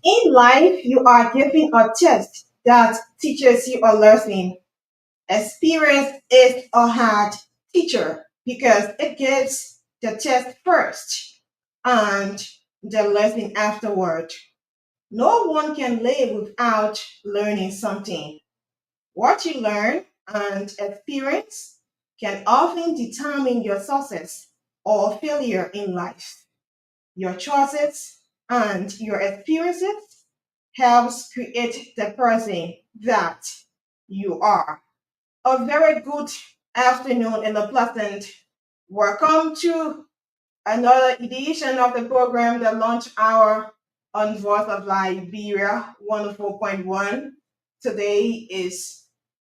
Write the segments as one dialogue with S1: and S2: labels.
S1: In life, you are given a test that teaches you a lesson. Experience is a hard teacher because it gives the test first and the lesson afterward. No one can live without learning something. What you learn and experience can often determine your success or failure in life. Your choices and your experiences helps create the person that you are. A very good afternoon and a pleasant welcome to another edition of the program, the Launch Hour on Voice of Liberia 104.1. Today is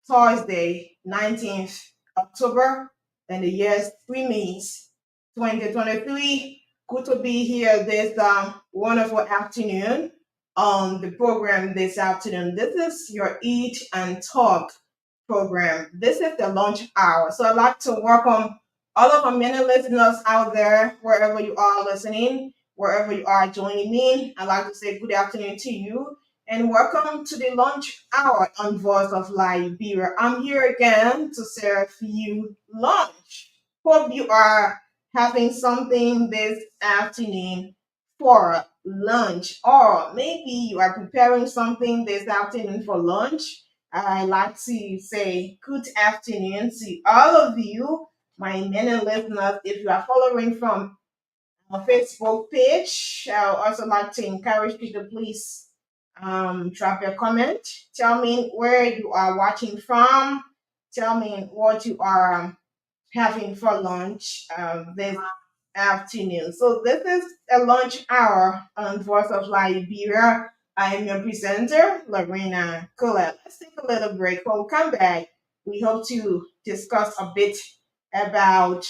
S1: Thursday, 19th October, and the year remains 2023. Good to be here this wonderful afternoon on the program this afternoon. This is your Eat and Talk program. This is the Launch Hour. So I'd like to welcome all of our many listeners out there, wherever you are listening, wherever you are joining me. I'd like to say good afternoon to you and welcome to the lunch hour on Voice of Liberia. I'm here again to serve you lunch. Hope you are having something this afternoon for lunch, or maybe you are preparing something this afternoon for lunch. I like to say good afternoon to all of you, my many listeners. If you are following from our Facebook page, I would also like to encourage you to please drop your comment. Tell me where you are watching from. Tell me what you are having for lunch this afternoon. So this is a lunch hour on Voice of Liberia. I am your presenter, Lorena Colette. Let's take a little break. When we come back, we hope to discuss a bit about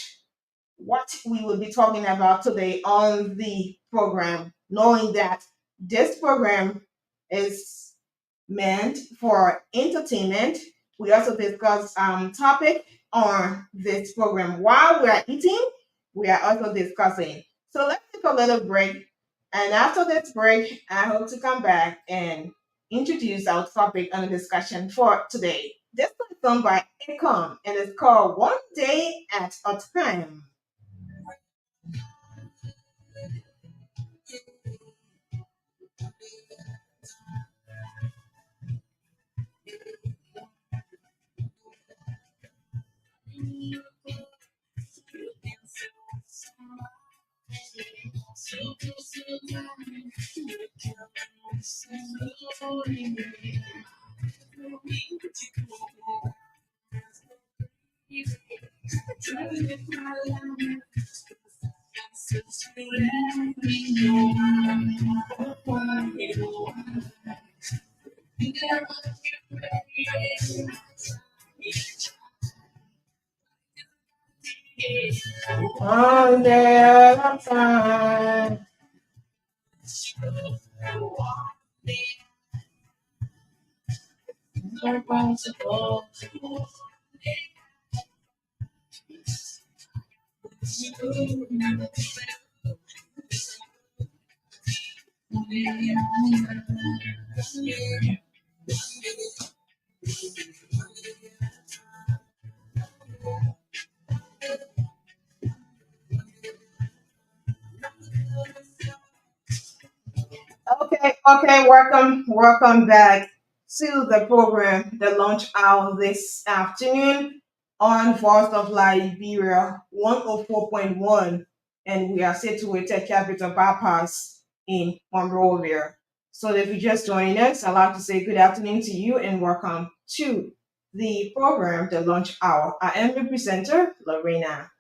S1: what we will be talking about today on the program, knowing that this program is meant for entertainment. We also discuss topic on this program. While we are eating, we are also discussing. So let's take a little break. And after this break, I hope to come back and introduce our topic and discussion for today. This is done by Ecom and it's called One Day at a Time. One day at a time. Okay, welcome back to the program, the launch out this afternoon on Voice of Liberia 104.1, and we are situated capital bypass in Monrovia. So if you just joined us, I'd like to say good afternoon to you and welcome to the program, The Lunch Hour. I am your presenter, Lorena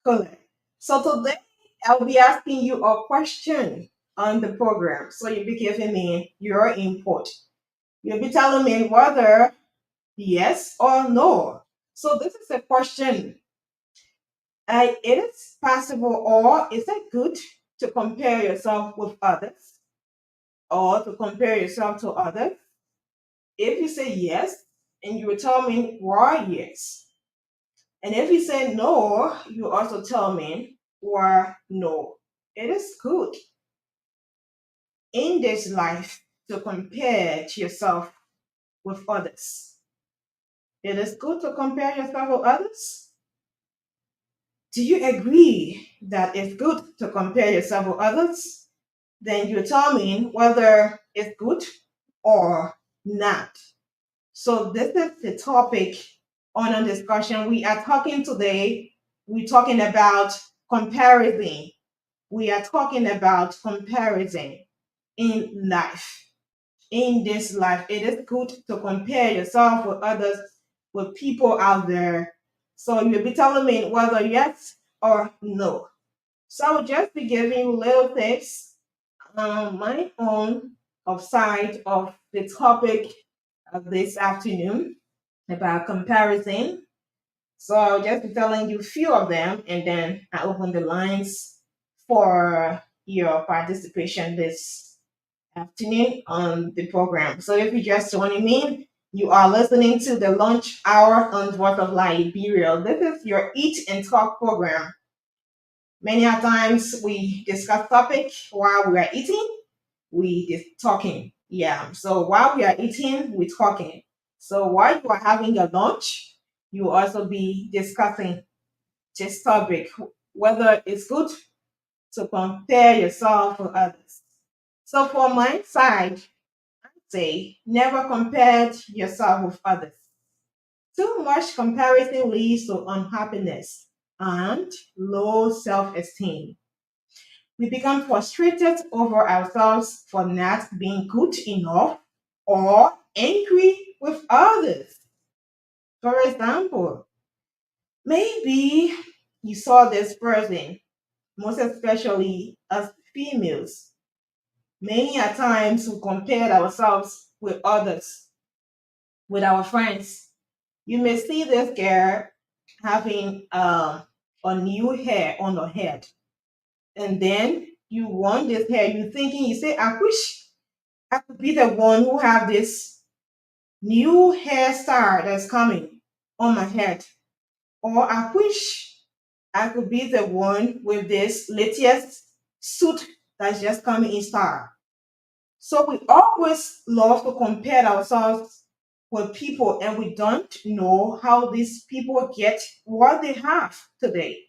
S1: Colette. So today I'll be asking you a question on the program. So you'll be giving me your input. You'll be telling me whether yes or no. So this is a question. It is possible or is it good to compare yourself with others or to compare yourself to others? If you say yes, and you will tell me why yes. And if you say no, you also tell me why no. It is good in this life to compare yourself with others. It is good to compare yourself with others. Do you agree that it's good to compare yourself with others? Then you tell me whether it's good or not. So this is the topic on a discussion. We are talking today, we're talking about comparison. We are talking about comparison in life. In this life, it is good to compare yourself with others, with people out there. So you'll be telling me whether yes or no. So I'll just be giving you little tips on my own of side of the topic of this afternoon about comparison. So I'll just be telling you a few of them and then I open the lines for your participation this afternoon on the program. So if you just joining me, you are listening to the lunch hour on Voice of Liberia. This is your Eat and Talk program. Many a times we discuss topic while we are eating, we is talking. Yeah. So while we are eating, we're talking. So while you are having your lunch, you also be discussing this topic, whether it's good to compare yourself with others. So for my side, say never compare yourself with others. Too much comparison leads to unhappiness and low self-esteem. We become frustrated over ourselves for not being good enough or angry with others. For example, maybe you saw this person, most especially as females. Many a times we compare ourselves with others, with our friends. You may see this girl having a new hair on her head, and then you want this hair. You thinking, you say, I wish I could be the one who have this new hairstyle that's coming on my head. Or I wish I could be the one with this latest suit that's just coming in style. So we always love to compare ourselves with people and we don't know how these people get what they have today.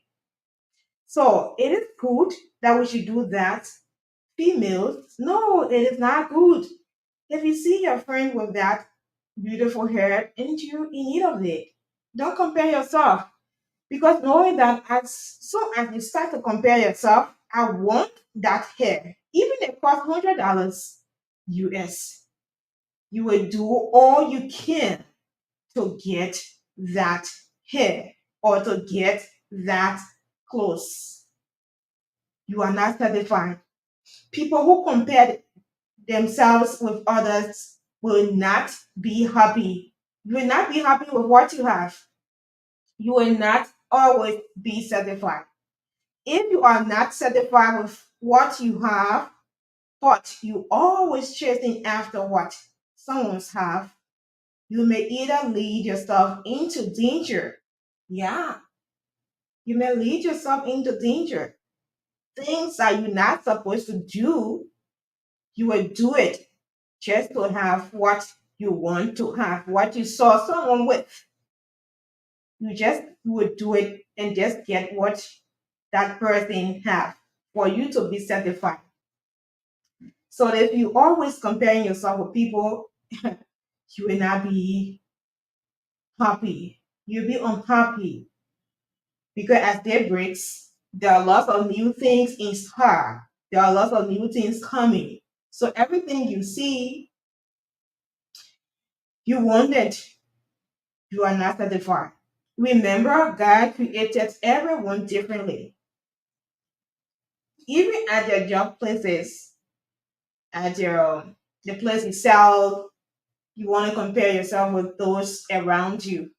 S1: So it is good that we should do that. Females, no, it is not good. If you see your friend with that beautiful hair, ain't you in need of it? Don't compare yourself because knowing that as soon as you start to compare yourself, I want that hair, even if it costs $100 US, you will do all you can to get that hair or to get that clothes. You are not satisfied. People who compare themselves with others will not be happy. You will not be happy with what you have. You will not always be satisfied. If you are not satisfied with what you have, but you always chasing after what someone's have, you may either lead yourself into danger. Yeah, you may lead yourself into danger. Things that you're not supposed to do, you will do it just to have what you want to have, what you saw someone with. You would do it and just get what that person have for you to be satisfied. So that if you always comparing yourself with people, you will not be happy. You'll be unhappy because as day breaks, there are lots of new things in store. There are lots of new things coming. So everything you see, you want it. You are not satisfied. Remember, God created everyone differently. Even at your job places, at your the place itself, you want to compare yourself with those around you.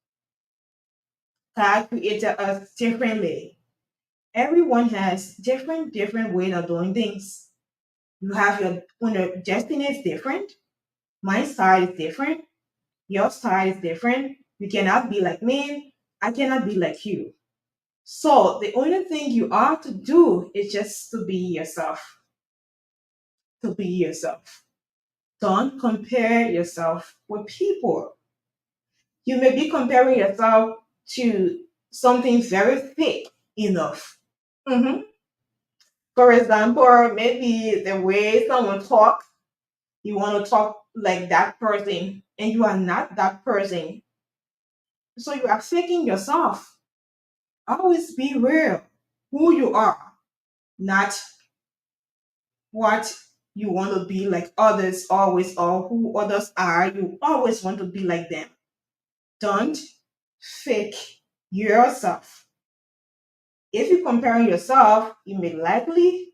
S1: God created us differently. Everyone has different ways of doing things. You have your own destiny is different. My style is different. Your style is different. You cannot be like me. I cannot be like you. So the only thing you are to do is just to be yourself. To be yourself. Don't compare yourself with people. You may be comparing yourself to something very fake enough. Mhm. For example, maybe the way someone talk, you want to talk like that person, and you are not that person. So you are faking yourself. Always be real, who you are, not what you want to be like others always or who others are. You always want to be like them. Don't fake yourself. If you're comparing yourself, you may likely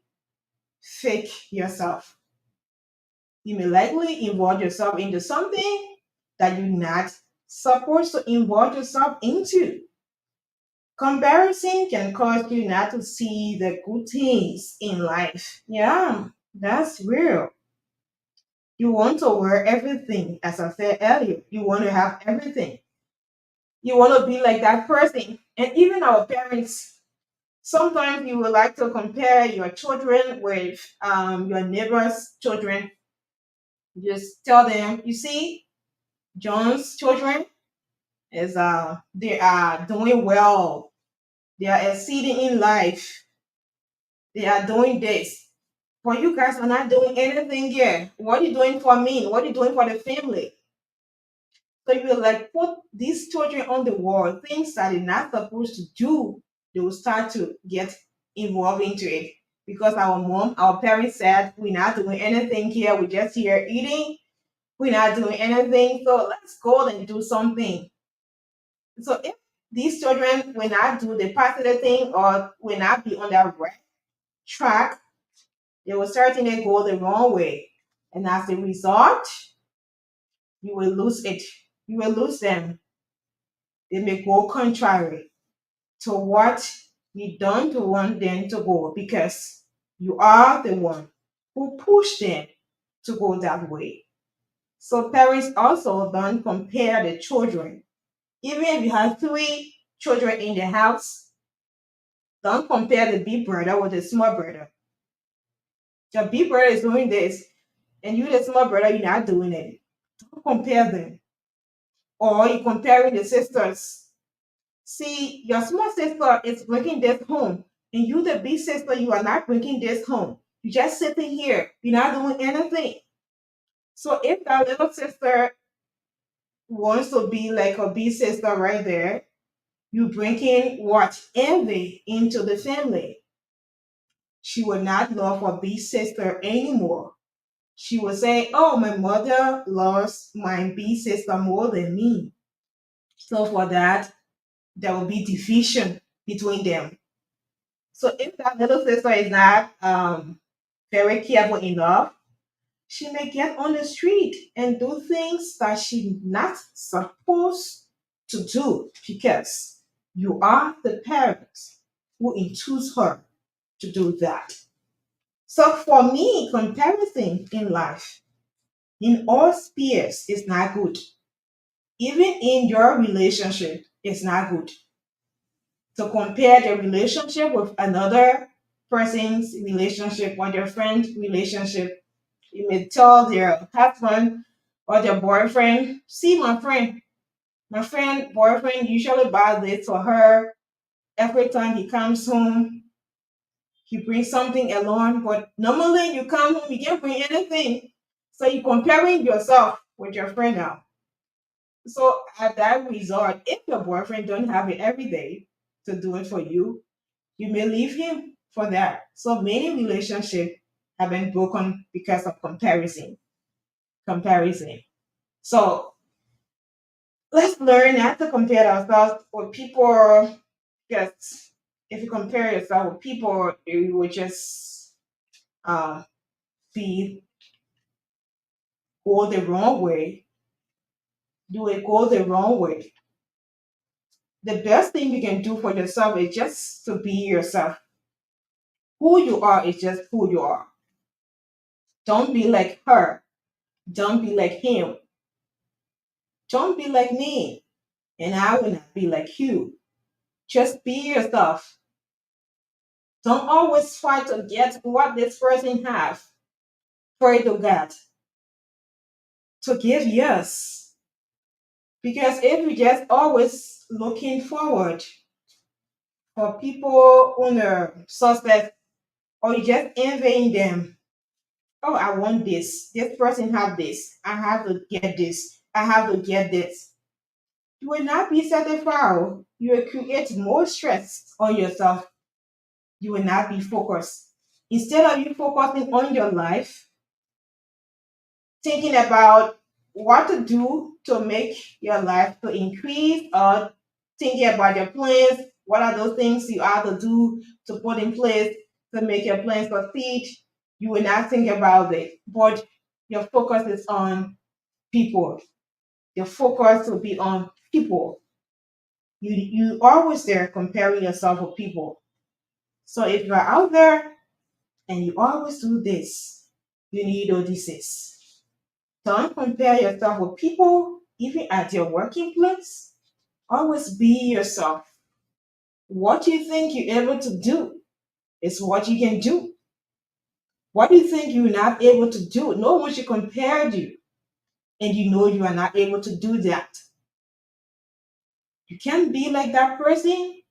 S1: fake yourself. You may likely involve yourself into something that you're not supposed to involve yourself into. Comparison can cause you not to see the good things in life. Yeah, that's real. You want to wear everything, as I said earlier. You want to have everything. You want to be like that person. And even our parents, sometimes you would like to compare your children with your neighbor's children. Just tell them, you see, John's children is they are doing well. They are exceeding in life. They are doing this. But you guys are not doing anything here. What are you doing for me? What are you doing for the family? So you will like put these children on the wall, things that they're not supposed to do, they will start to get involved into it. Because our parents said, we're not doing anything here, we're just here eating, we're not doing anything, so let's go and do something. So if these children will not do the positive thing or will not be on the right track, they will certainly go the wrong way. And as a result, you will lose it. You will lose them. They may go contrary to what you don't want them to go because you are the one who pushed them to go that way. So parents also don't compare the children. Even if you have three children in the house, don't compare the big brother with the small brother. Your big brother is doing this, and you, the small brother, you're not doing it. Don't compare them. Or you comparing the sisters. See, your small sister is bringing this home, and you, the big sister, you are not bringing this home. You're just sitting here. You're not doing anything. So if that little sister wants to be like a big sister right there, you bringing what envy into the family. She will not love her big sister anymore. She will say, "Oh, my mother loves my big sister more than me." So for that, there will be division between them. So if that little sister is not very careful enough, she may get on the street and do things that she's not supposed to do because you are the parents who induce her to do that. So for me, comparison in life, in all spheres, is not good. Even in your relationship, it's not good. To compare the relationship with another person's relationship or their friend's relationship. You may tell their husband or their boyfriend, see my friend boyfriend usually buys this for her. Every time he comes home, he brings something along, but normally you come home, you can't bring anything. So you're comparing yourself with your friend now. So at that result, if your boyfriend don't have it every day to do it for you may leave him for that. So many relationships have been broken because of comparison. Comparison. So Let's learn not to compare ourselves with people, because if you compare yourself with people, you will just uh, be go the wrong way. You will go the wrong way. The best thing you can do for yourself is just to be yourself. Who you are is just who you are. Don't be like her. Don't be like him. Don't be like me. And I will not be like you. Just be yourself. Don't always try to get what this person has. Pray to God to give yes. Because if you just always looking forward for people on their success, or you just envying them, oh, I want this. This person have this. I have to get this. I have to get this. You will not be satisfied. You will create more stress on yourself. You will not be focused. Instead of you focusing on your life, thinking about what to do to make your life to increase, or thinking about your plans, what are those things you have to do to put in place to make your plans succeed, you will not think about it. But your focus is on people. Your focus will be on people. You always there comparing yourself with people. So if you're out there and you always do this, you need Odysseus. Don't compare yourself with people, even at your working place. Always be yourself. What you think you're able to do is what you can do. What you think you're not able to do, no one should compare you, and you know you are not able to do that. You can't be like that person.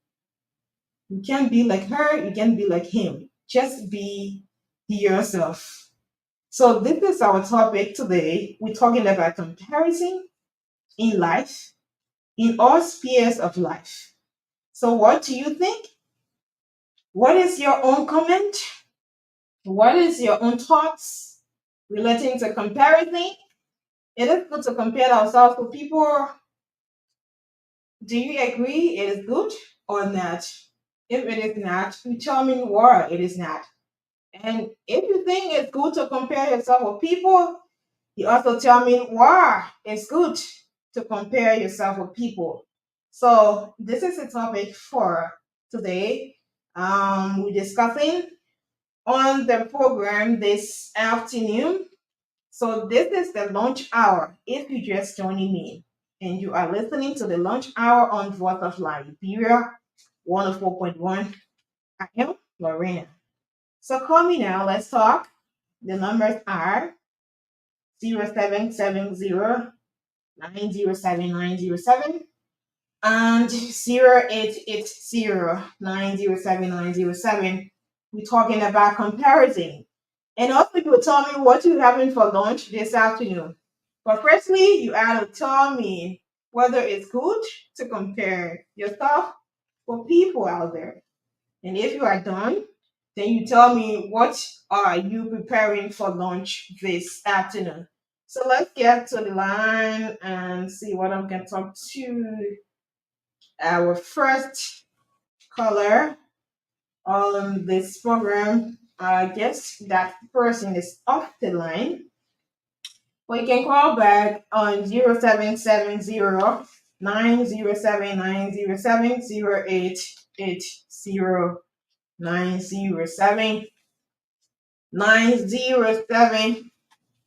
S1: You can't be like her. You can't be like him. Just be yourself. So this is our topic today. We're talking about comparison in life, in all spheres of life. So what do you think? What is your own comment? What is your own thoughts relating to comparison? It is good to compare ourselves to people. Do you agree it is good or not? If it is not, you tell me why it is not. And if you think it's good to compare yourself with people, you also tell me why it's good to compare yourself with people. So this is the topic for today. We're discussing on the program this afternoon. So this is the lunch hour. If you just joining me and you are listening to the lunch hour on Voice of Liberia 104.1, I am Lorena. So call me now. Let's talk. The numbers are 0770 907 907 and 0880 907 907. We're talking about comparison. And also, you will tell me what you're having for lunch this afternoon. But firstly, you have to tell me whether it's good to compare yourself with people out there. And if you are done, then you tell me what are you preparing for lunch this afternoon. So let's get to the line and see what I'm going to talk to our first caller on this program. I guess that person is off the line. But you can call back on 0770-907-0880-907-907.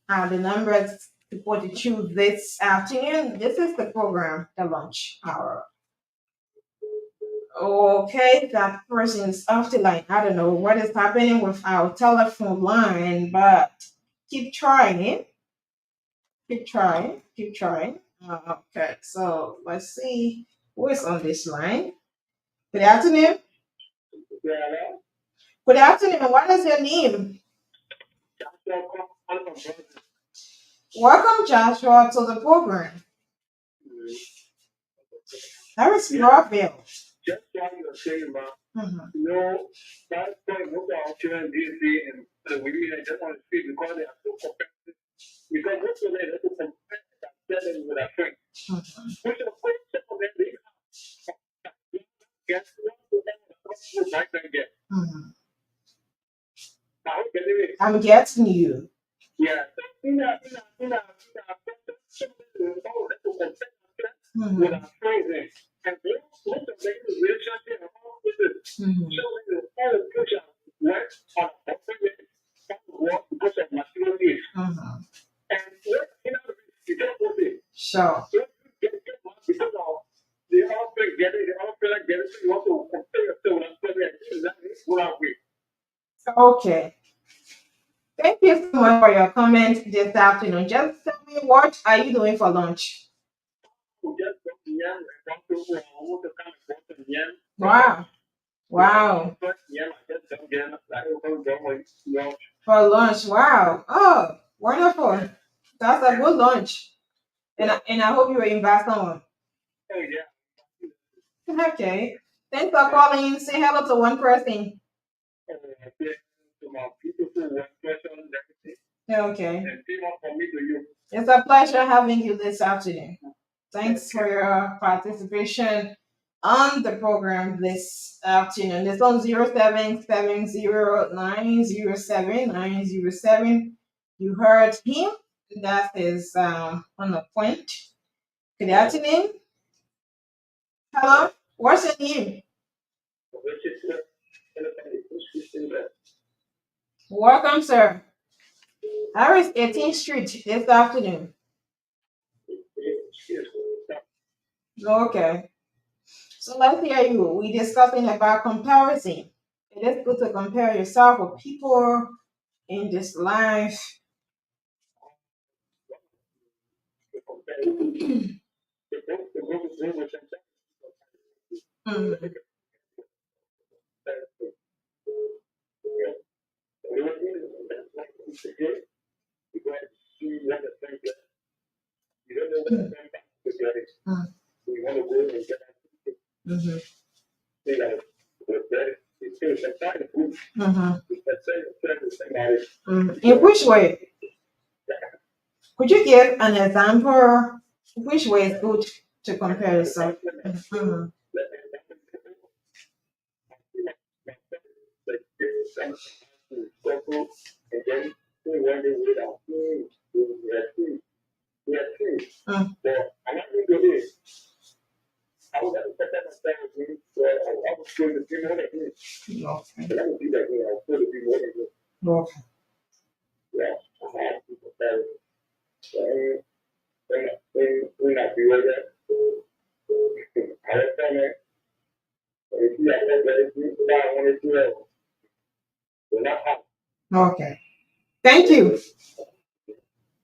S1: The numbers to put to choose this afternoon. This is the program, the lunch hour. Okay, that person is off the line. I don't know what is happening with our telephone line, but keep trying it. Keep trying. Keep trying. Okay, so let's see who is on this line. Good afternoon. Good afternoon. What is your name? Welcome, Joshua, to the program. That is Robin. Mhm. Mhm. I'm getting you. Mhm. Mhm. Mhm. Sure. Okay. Thank you so much for your comment this afternoon. Just tell me, what are you doing for lunch? Wow. Wow. For lunch. Wow. Oh, wonderful. That's a good lunch. And I hope you invite someone. Okay. Thanks for calling. Say hello to one person. Okay. It's a pleasure having you this afternoon. Thanks for your participation on the program this afternoon. It's on 0770907907. You heard him. That is on the point. Good afternoon. Hello. What's your name? Welcome, sir. How is 18th Street this afternoon? Okay. So let's hear you. We discussing about comparison. It is good to compare yourself with people in this life. Mhm. Mhm. Mhm. Mhm. In which way? Could you give an example? Which way is good to compare yourself? Mhm. Mm. Okay. Okay. Okay. Thank you.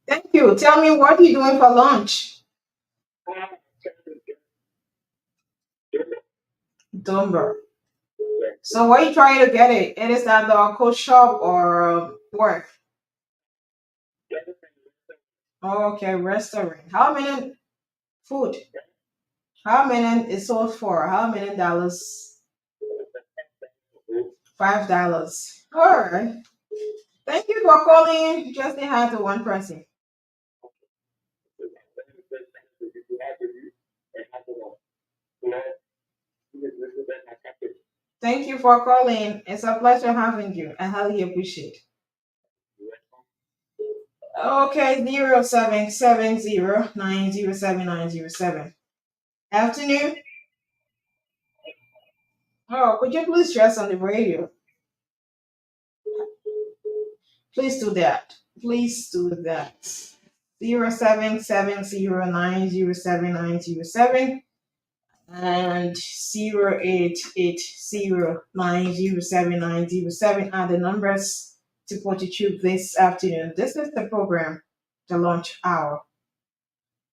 S1: Thank you. Tell me, what are you doing for lunch? Dumber. So where you trying to get it? It is at the coach shop or where? Okay, restaurant. How many food? How many is sold for? How many dollars? $5. All right. Thank you for calling. Just say hi to one person. Thank you for calling. It's a pleasure having you. I highly appreciate. Okay, 0770907907. Afternoon. Oh, could you please stress on the radio? Please do that. Please do that. 0770907907 and 0880907907 are the numbers to put you through this afternoon. This is the program, the launch hour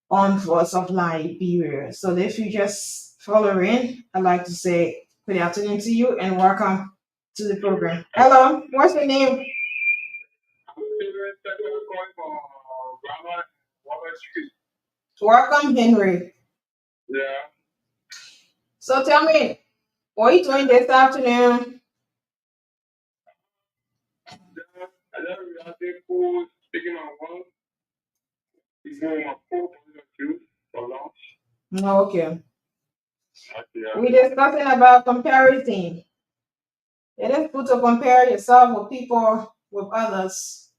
S1: on Voice of Liberia. So if you just follow in, I'd like to say good afternoon to you and welcome to the program. Hello, what's your name? Welcome, Henry. So tell me, what are you doing this afternoon? Okay. We're discussing about comparison. It is good to compare yourself with people, with others.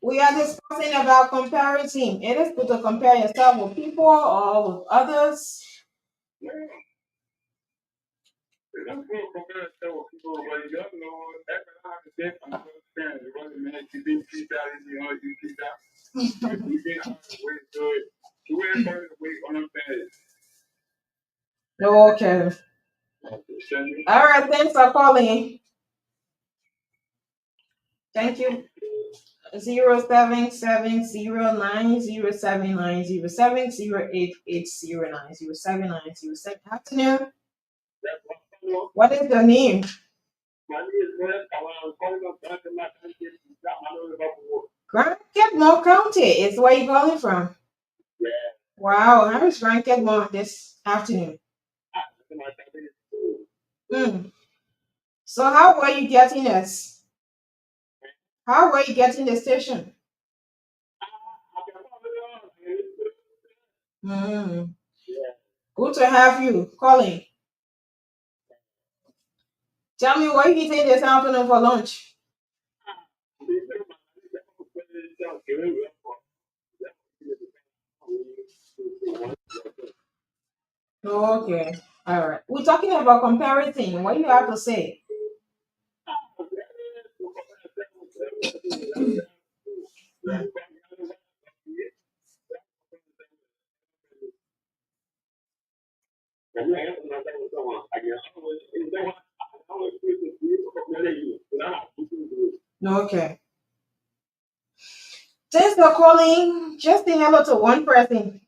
S1: We are discussing about comparison. It is good to compare yourself with people or with others. Okay. All right. Thanks for calling. Thank you. 077090790708880907907. Afternoon. What is your name? Grand Kedmore County is where you calling from. Wow, how is Grand Kedmore this afternoon? Hmm. So how were you getting us? How were you getting the station? Hmm. Good to have you calling. Tell me what you eating this afternoon for lunch. Okay. All right. We're talking about comparison. What do you have to say? Okay. Thanks for calling. Just say hello to one person.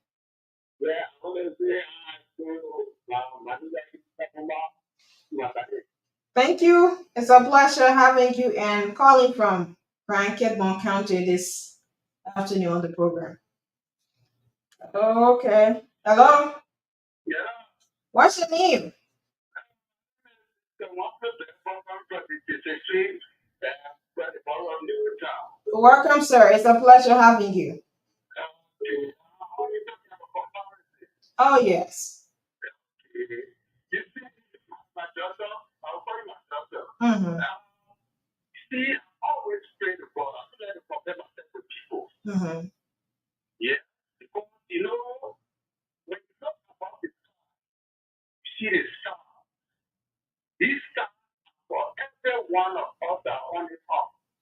S1: Thank you. It's a pleasure having you and calling from Grand Kedmore County this afternoon on the program. Okay. Hello? What's your name? Welcome, sir. It's a pleasure having you. Oh, yes. Mm-hmm. Mm-hmm.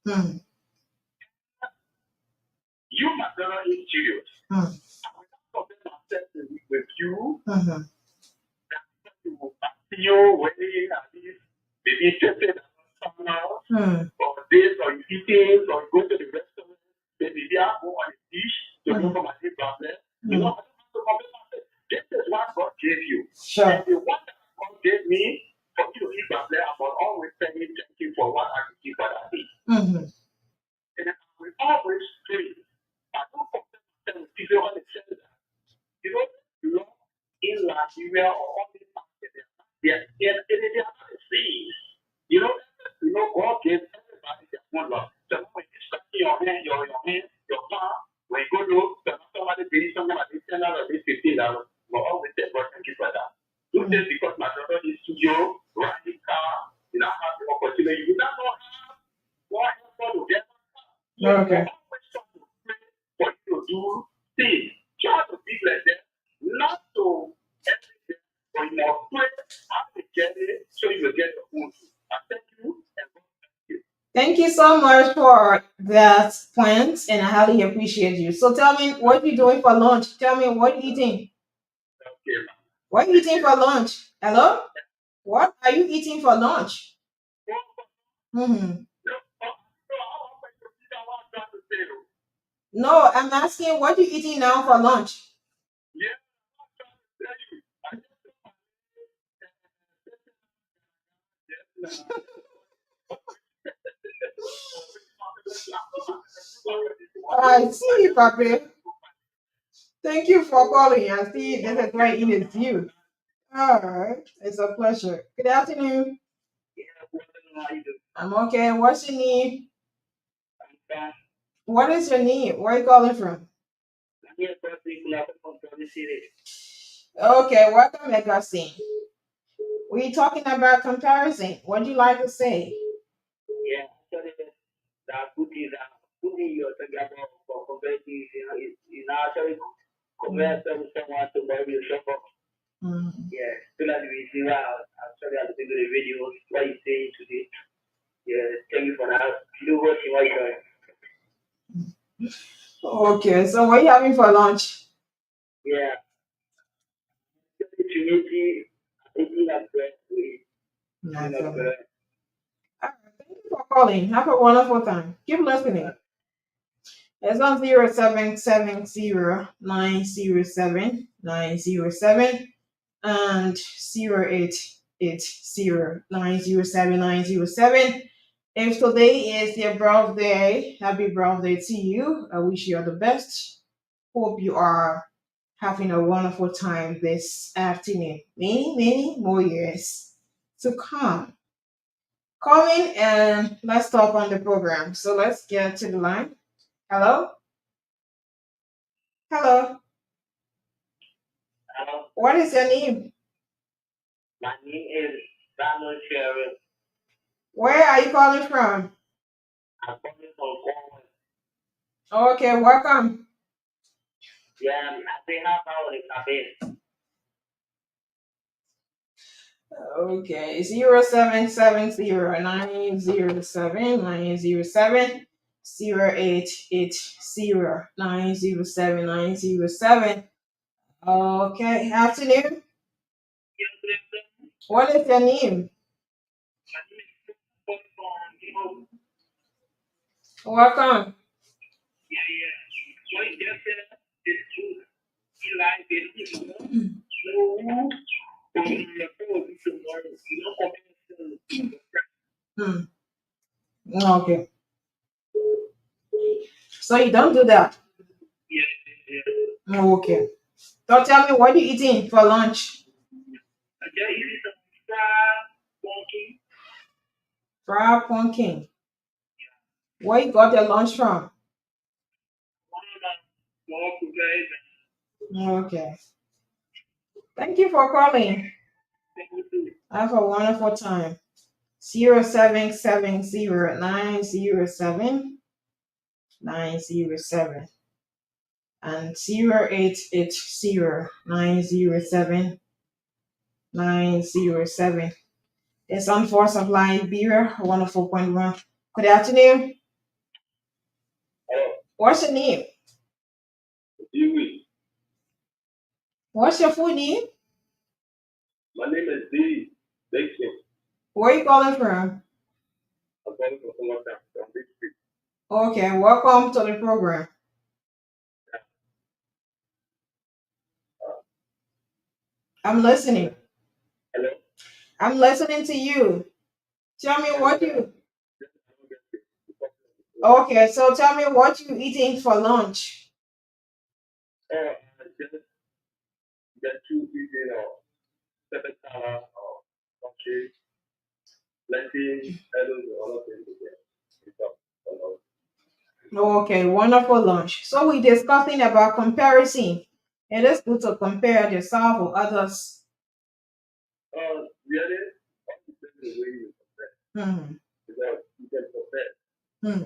S1: Mm-hmm. Mm-hmm. Mm-hmm. Mm-hmm. Sure. Mm-hmm. Okay. Thank you so much for that plans, and I highly appreciate you. So tell me what you doing for lunch. Tell me what you eating. What you eating for lunch? Hello? What are you eating for lunch? Mm-hmm. No, I'm asking what you eating now for lunch. I see, Papi. Thank you for calling. I see this is right in it's you. All right. It's a pleasure. Good afternoon. I'm okay. What's your name? What is your name? Where are you calling from? Okay, welcome, Augustine. We're talking about comparison. What do you like to say? Mm. Okay, so what are you having for lunch? Nice. Okay. All right, thank you for calling. Have a wonderful time. Keep listening. It's on 0770 907 907 and 0880 907 907. If today is your birthday, happy birthday to you. I wish you all the best. Hope you are having a wonderful time this afternoon. Many, many more years to come. Call in and let's talk on the program. So let's get to the line. Hello? Hello. What is your name? Where are you calling from? Okay, welcome. Okay, 0770 907 Okay, afternoon. What is your name? Welcome. Hmm. Okay, so you don't do that. Okay. So tell me what you eating for lunch? Fried pumpkin. Where you got your lunch from? Okay. Thank you for calling. Have a wonderful time. 0770 907 907 and 0880 907 907. It's on Force of Liberia, 104.1. Good afternoon. What's your name? What's your full name? Where are you calling from? Okay, welcome to the program. I'm listening. I'm listening to you. Tell me what you. Okay, so tell me what you eating for lunch. Okay, wonderful lunch. So we're discussing about comparison. It is good to compare yourself with others. Hmm. Hmm.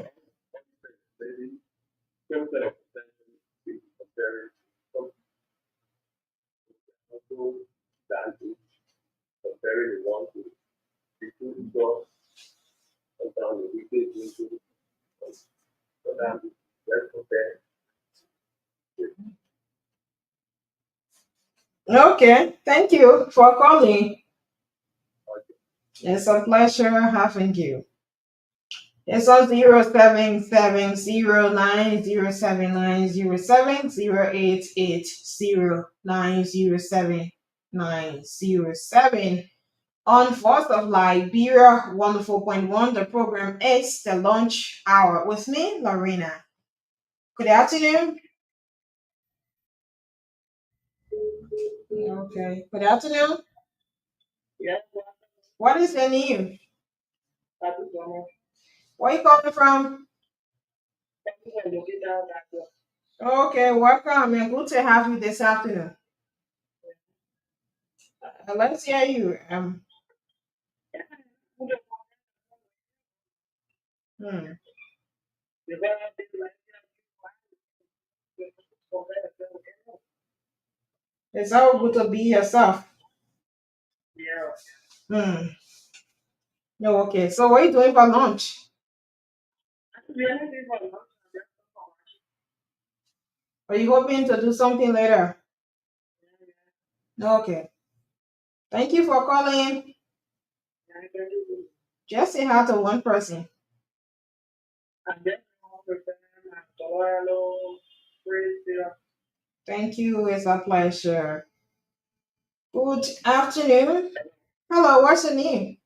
S1: Okay, thank you for calling. It's a pleasure having you. It's on 0770 907 907 on 4th of Liberia 104.1. The program is the lunch hour with me, Lorena. Good afternoon. Okay. Good afternoon. What is your name? Where are you calling from? Okay, welcome and good to have you this afternoon. Let's hear you. Hmm. It's all good to be yourself. Hmm. No, okay. So what are you doing for lunch? Are you hoping to do something later? Okay. Thank you for calling. Just say hi to one person. Thank you. It's a pleasure. Good afternoon. Hello, what's your name?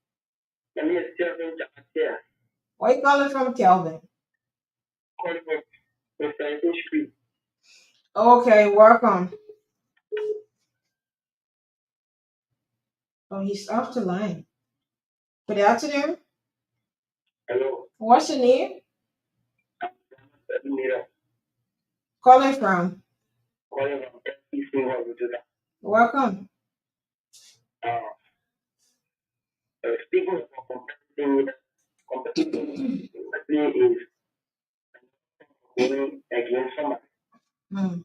S1: Where are you calling from, Kelvin? Okay, welcome. Oh, he's off the line. Good afternoon. What's your name? Calling from. Welcome. Mm,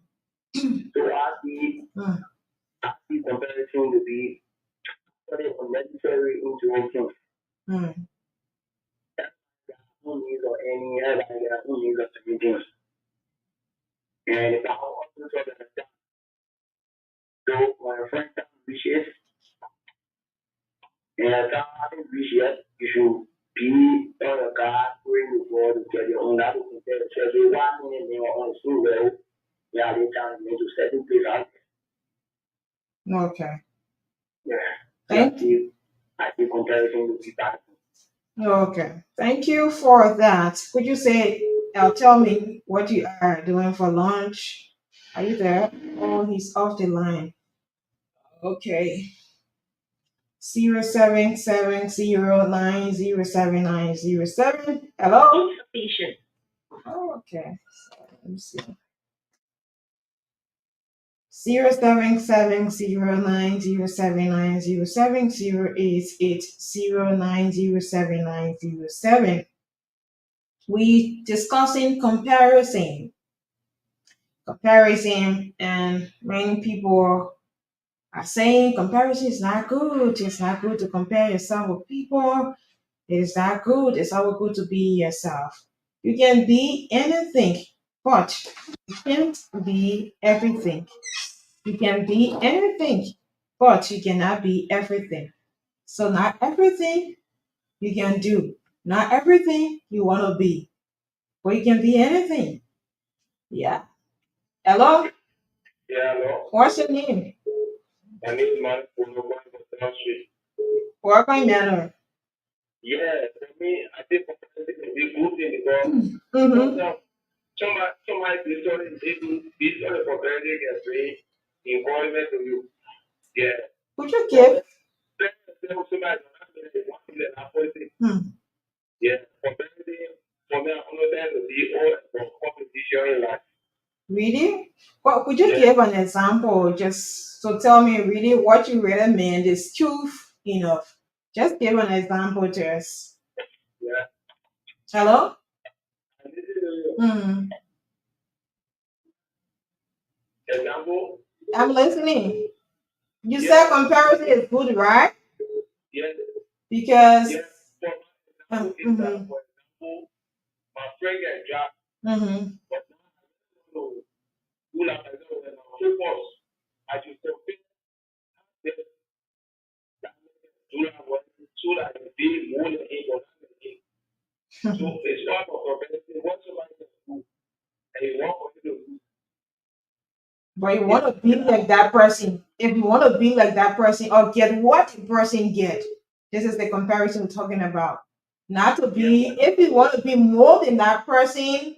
S1: mm, mm. Okay. Thank you. Okay. Thank you for that. Could you say, tell me what you are doing for lunch? Are you there? Oh, he's off the line. Okay. 0770907907. Hello? Oh, okay. So, let me see. 077079070880907907. We discussing comparison. Comparison, and many people are saying comparison is not good. It's not good to compare yourself with people. It is not good. It's always good to be yourself. You can be anything, but you can't be everything. You can be anything, but you cannot be everything. So not everything you can do, not everything you want to be, but you can be anything. Yeah. Hello? What's your name? Welcome, manner. Mm-hmm. Could you give? Hmm. Really? What could you give an example? Just so tell me really what you really mean is truth enough. Just give an example to us. Hello? Hmm. I'm listening. You said comparison is good, right? Because mhm. Mhm. But you want to be like that person. If you want to be like that person or get what the person get, this is the comparison we're talking about. Not to be, if you want to be more than that person,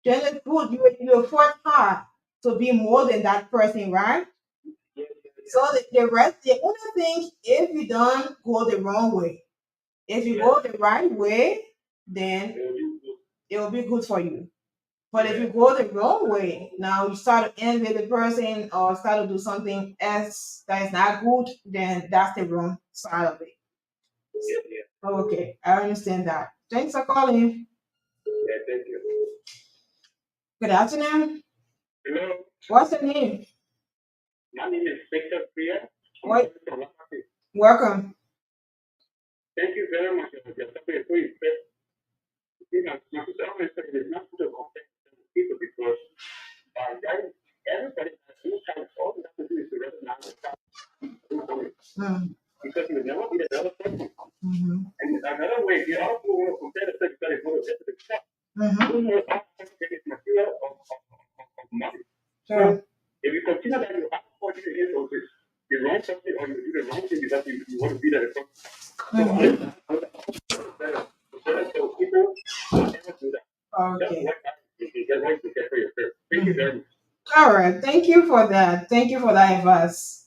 S1: then it's good. You work hard to be more than that person, right? So the rest, the only thing, if you don't go the wrong way, if you go the right way, then it will be good for you. But if you go the wrong way, now you start to envy the person or start to do something else that is not good, then that's the wrong side of it. Okay, I understand that. Thanks for calling. Good afternoon. What's the name? What? Welcome. Mm. Mhm. Mhm. Sure. Mhm. Okay. Mhm. All right. Thank you for that. Thank you for that advice.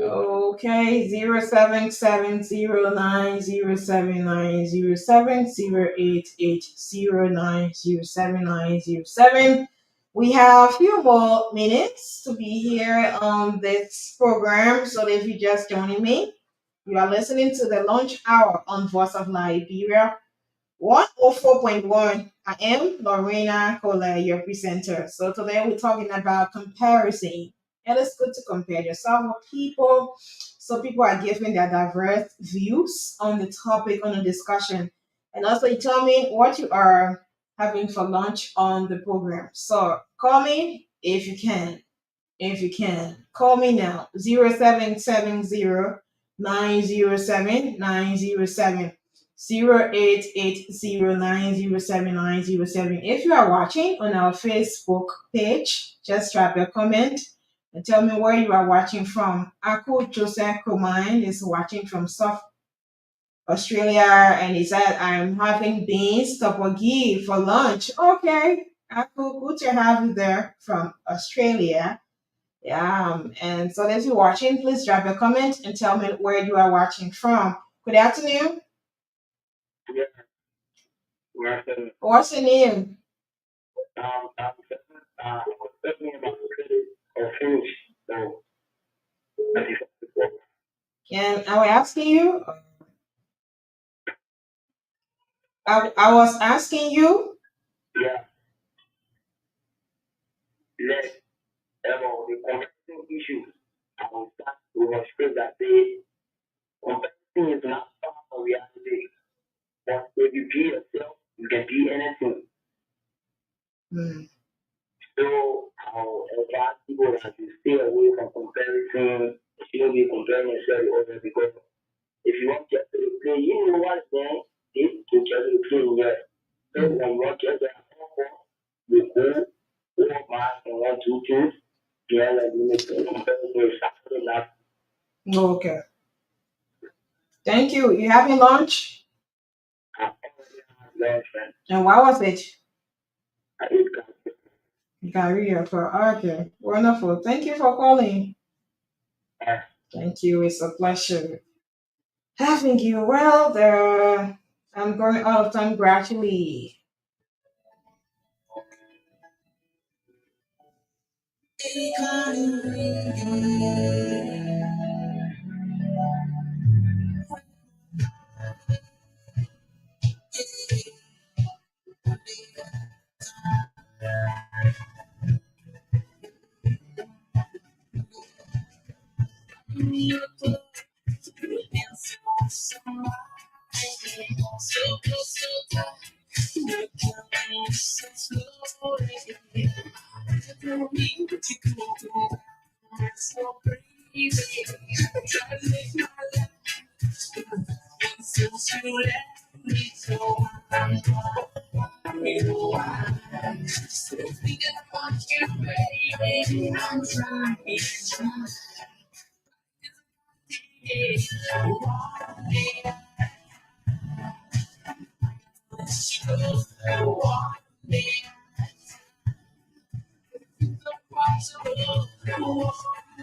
S1: Okay, 07709079070880907907. We have a few more minutes to be here on this program. So if you just joining me, you are listening to the lunch hour on Voice of Liberia 104.1. I am Lorena Cole, your presenter. So today we're talking about comparison. And it's good to compare yourself with people. So people are giving their diverse views on the topic, on the discussion. And also you tell me what you are having for lunch on the program. So call me if you can. If you can, call me now. 0770-907-907. If you are watching on our Facebook page, just drop a comment and tell me where you are watching from. Aku Joseph Komine is watching from South Australia and he said, I'm having beans tteokbokki for lunch. Okay, Aku, good to have you there from Australia. Yeah, and so if you're watching, please drop a comment and tell me where you are watching from. Good afternoon. What's your name? And I was asking you, I was asking you, hmm, okay. Thank you. You having lunch? And what was it? Gary, okay. Wonderful. Thank you for calling. Thank you. It's a pleasure having you. Well, I'm going out of time gradually.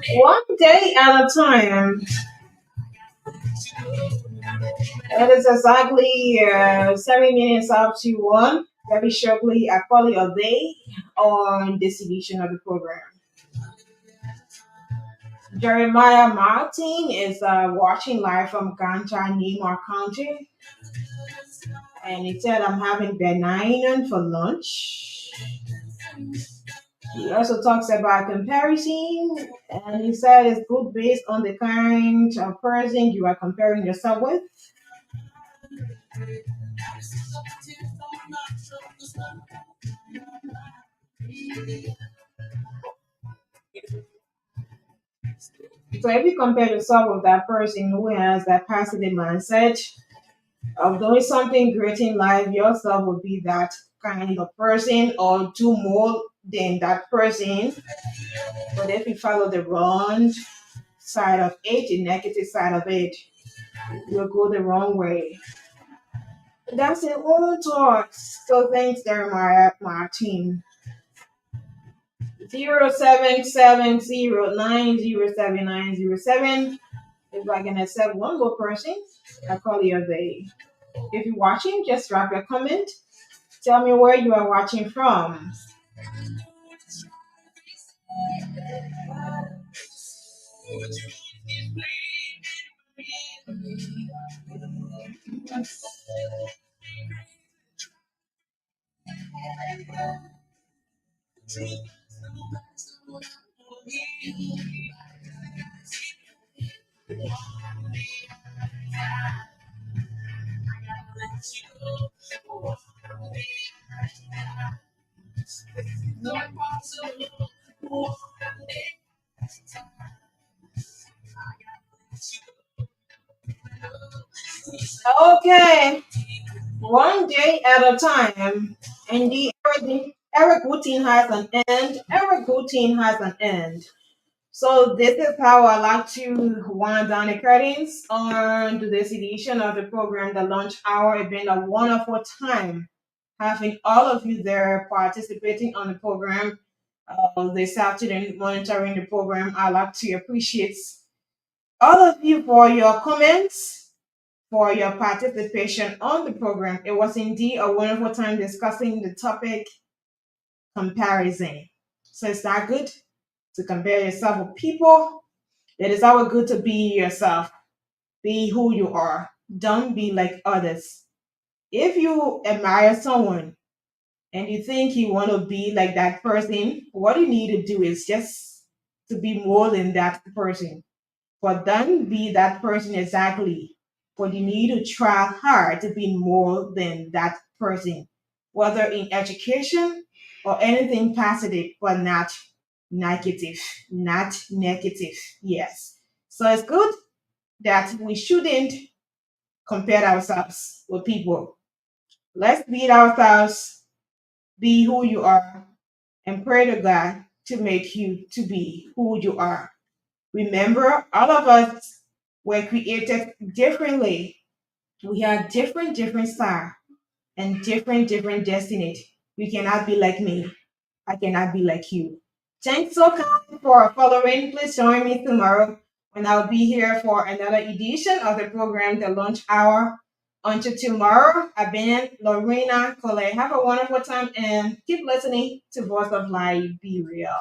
S1: One day at a time. It is exactly 7 minutes up to 1. very shortly, a quality a day on this edition of the program. Jeremiah Martin is watching live from Ganja, Nemours County, and he said, I'm having benign for lunch. He also talks about comparison, and he said it's good based on the kind of person you are comparing yourself with. So if you compare yourself with that person who has that positive mindset of doing something great in life, yourself will be that kind of person or do more than that person. But if you follow the wrong side of it, the negative side of it, you'll go the wrong way. That's it, all talks. So thanks, Jeremiah Martin. 0770907907. If I can accept one more person, I'll call you a day. If you're watching, just drop your comment. Tell me where you are watching from. Okay, one day at a time. And every routine has an end. Every routine has an end. So this is how I like to wind down the curtains on today's edition of the program, the lunch hour. It's been a wonderful time having all of you there participating on the program this afternoon, monitoring the program. I like to appreciate all of you for your comments, for your participation on the program. It was indeed a wonderful time discussing the topic comparison. So it's not good to compare yourself with people. It is always good to be yourself. Be who you are. Don't be like others. If you admire someone and you think you want to be like that person, what you need to do is just to be more than that person. But don't be that person exactly. But you need to try hard to be more than that person, whether in education or anything positive, but not negative. Not negative. Yes. So it's good that we shouldn't compare ourselves with people. Let's be ourselves, be who you are, and pray to God to make you to be who you are. Remember, all of us were created differently. We have different style and different destiny. You cannot be like me. I cannot be like you. Thanks so much for following. Please join me tomorrow when I'll be here for another edition of the program, The Lunch Hour. Until tomorrow, I've been Lorena Collet. Have a wonderful time and keep listening to Voice of Liberia.